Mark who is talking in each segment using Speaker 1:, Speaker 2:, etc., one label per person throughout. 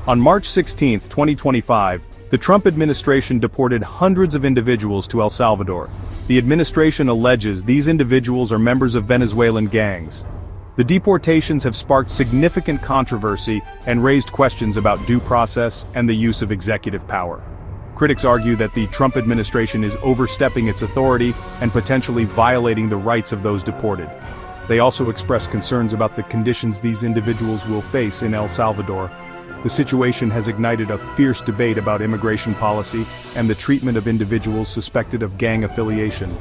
Speaker 1: On March 16, 2025, the Trump administration deported hundreds of individuals to El Salvador. The administration alleges these individuals are members of Venezuelan gangs. The deportations have sparked significant controversy and raised questions about due process and the use of executive power. Critics argue that the Trump administration is overstepping its authority and potentially violating the rights of those deported. They also express concerns about the conditions these individuals will face in El Salvador. The situation has ignited a fierce debate about immigration policy and the treatment of individuals suspected of gang affiliation.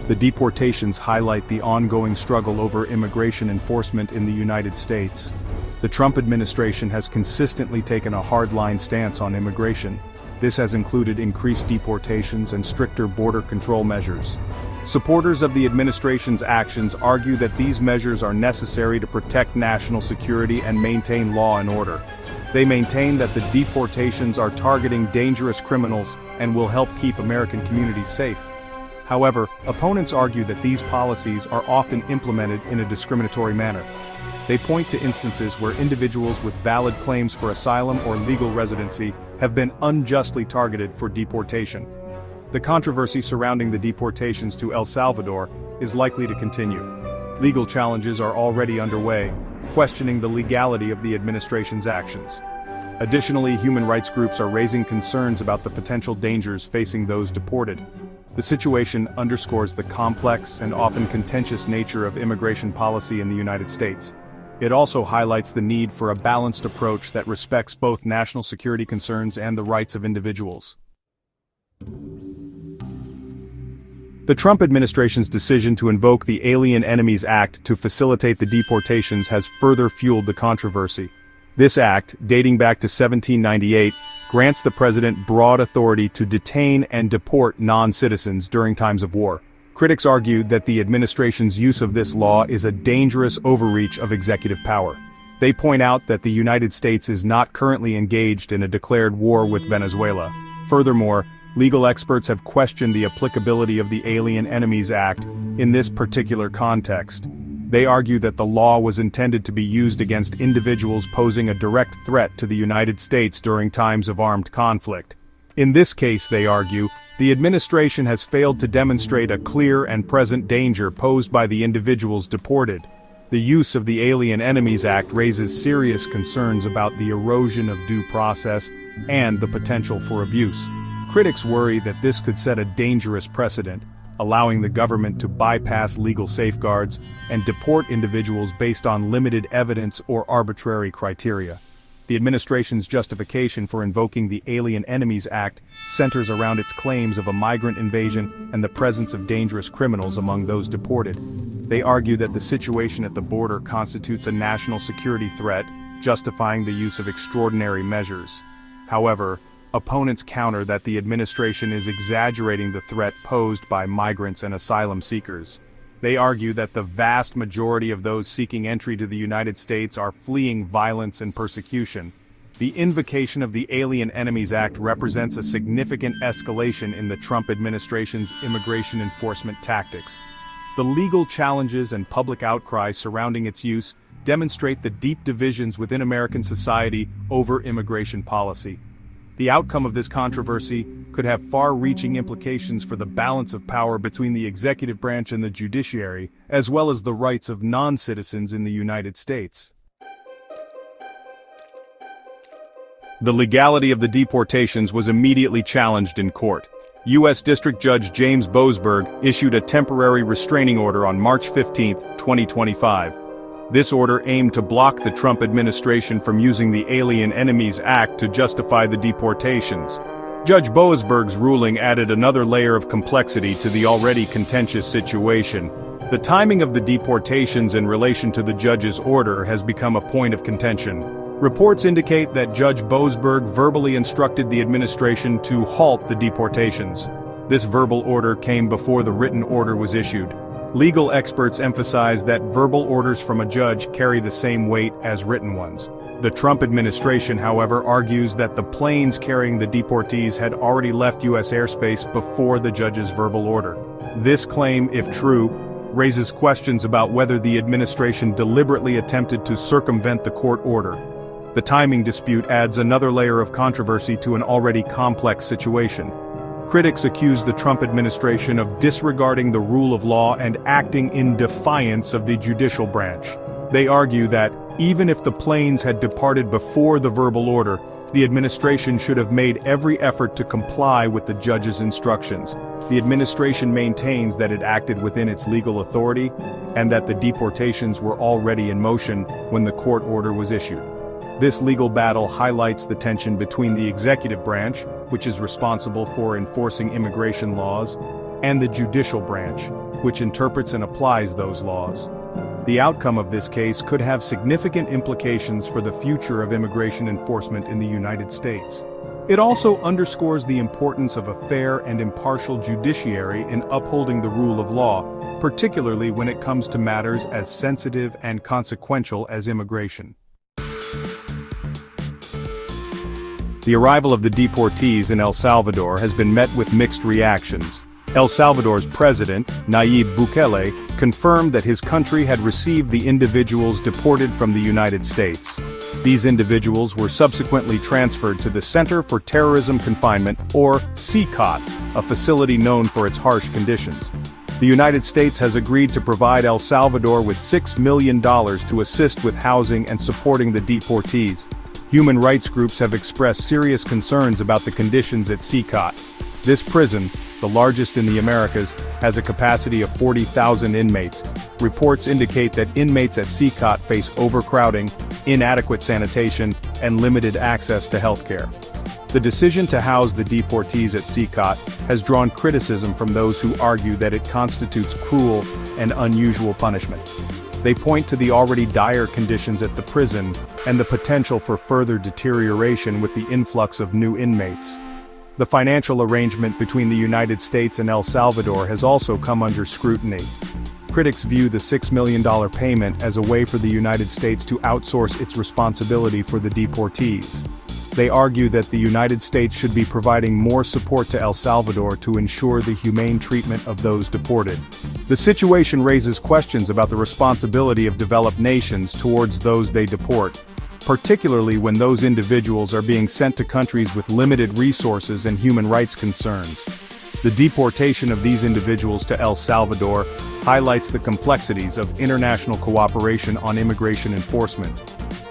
Speaker 1: The deportations highlight the ongoing struggle over immigration enforcement in the United States. The Trump administration has consistently taken a hardline stance on immigration. This has included increased deportations and stricter border control measures. Supporters of the administration's actions argue that these measures are necessary to protect national security and maintain law and order. They maintain that the deportations are targeting dangerous criminals and will help keep American communities safe. However, opponents argue that these policies are often implemented in a discriminatory manner. They point to instances where individuals with valid claims for asylum or legal residency have been unjustly targeted for deportation. The controversy surrounding the deportations to El Salvador is likely to continue. Legal challenges are already underway, questioning the legality of the administration's actions. Additionally, human rights groups are raising concerns about the potential dangers facing those deported. The situation underscores the complex and often contentious nature of immigration policy in the United States. It also highlights the need for a balanced approach that respects both national security concerns and the rights of individuals. The Trump administration's decision to invoke the Alien Enemies Act to facilitate the deportations has further fueled the controversy. This act, dating back to 1798, grants the president broad authority to detain and deport non-citizens during times of war. Critics argue that the administration's use of this law is a dangerous overreach of executive power. They point out that the United States is not currently engaged in a declared war with Venezuela. Furthermore, legal experts have questioned the applicability of the Alien Enemies Act in this particular context. They argue that the law was intended to be used against individuals posing a direct threat to the United States during times of armed conflict. In this case, they argue, the administration has failed to demonstrate a clear and present danger posed by the individuals deported. The use of the Alien Enemies Act raises serious concerns about the erosion of due process and the potential for abuse. Critics worry that this could set a dangerous precedent, allowing the government to bypass legal safeguards and deport individuals based on limited evidence or arbitrary criteria. The administration's justification for invoking the Alien Enemies Act centers around its claims of a migrant invasion and the presence of dangerous criminals among those deported. They argue that the situation at the border constitutes a national security threat, justifying the use of extraordinary measures. However, opponents counter that the administration is exaggerating the threat posed by migrants and asylum seekers. They argue that the vast majority of those seeking entry to the United States are fleeing violence and persecution. The invocation of the Alien Enemies Act represents a significant escalation in the Trump administration's immigration enforcement tactics. The legal challenges and public outcry surrounding its use demonstrate the deep divisions within American society over immigration policy. The outcome of this controversy could have far-reaching implications for the balance of power between the executive branch and the judiciary, as well as the rights of non-citizens in the United States. The legality of the deportations was immediately challenged in court. U.S. District Judge James Boasberg issued a temporary restraining order on March 15, 2025. This order aimed to block the Trump administration from using the Alien Enemies Act to justify the deportations. Judge Boasberg's ruling added another layer of complexity to the already contentious situation. The timing of the deportations in relation to the judge's order has become a point of contention. Reports indicate that Judge Boasberg verbally instructed the administration to halt the deportations. This verbal order came before the written order was issued. Legal experts emphasize that verbal orders from a judge carry the same weight as written ones. The Trump administration, however, argues that the planes carrying the deportees had already left U.S. airspace before the judge's verbal order. This claim, if true, raises questions about whether the administration deliberately attempted to circumvent the court order. The timing dispute adds another layer of controversy to an already complex situation. Critics accuse the Trump administration of disregarding the rule of law and acting in defiance of the judicial branch. They argue that, even if the planes had departed before the verbal order, the administration should have made every effort to comply with the judge's instructions. The administration maintains that it acted within its legal authority, and that the deportations were already in motion when the court order was issued. This legal battle highlights the tension between the executive branch, which is responsible for enforcing immigration laws, and the judicial branch, which interprets and applies those laws. The outcome of this case could have significant implications for the future of immigration enforcement in the United States. It also underscores the importance of a fair and impartial judiciary in upholding the rule of law, particularly when it comes to matters as sensitive and consequential as immigration. The arrival of the deportees in El Salvador has been met with mixed reactions. El Salvador's president, Nayib Bukele, confirmed that his country had received the individuals deported from the United States. These individuals were subsequently transferred to the Center for Terrorism Confinement, or CCOT, a facility known for its harsh conditions. The United States has agreed to provide El Salvador with $6 million to assist with housing and supporting the deportees. Human rights groups have expressed serious concerns about the conditions at CCOT. This prison, the largest in the Americas, has a capacity of 40,000 inmates. Reports indicate that inmates at CCOT face overcrowding, inadequate sanitation, and limited access to healthcare. The decision to house the deportees at CCOT has drawn criticism from those who argue that it constitutes cruel and unusual punishment. They point to the already dire conditions at the prison and the potential for further deterioration with the influx of new inmates. The financial arrangement between the United States and El Salvador has also come under scrutiny. Critics view the $6 million payment as a way for the United States to outsource its responsibility for the deportees. They argue that the United States should be providing more support to El Salvador to ensure the humane treatment of those deported. The situation raises questions about the responsibility of developed nations towards those they deport, particularly when those individuals are being sent to countries with limited resources and human rights concerns. The deportation of these individuals to El Salvador highlights the complexities of international cooperation on immigration enforcement.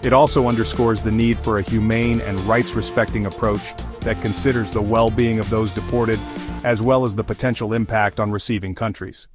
Speaker 1: It also underscores the need for a humane and rights-respecting approach that considers the well-being of those deported, as well as the potential impact on receiving countries.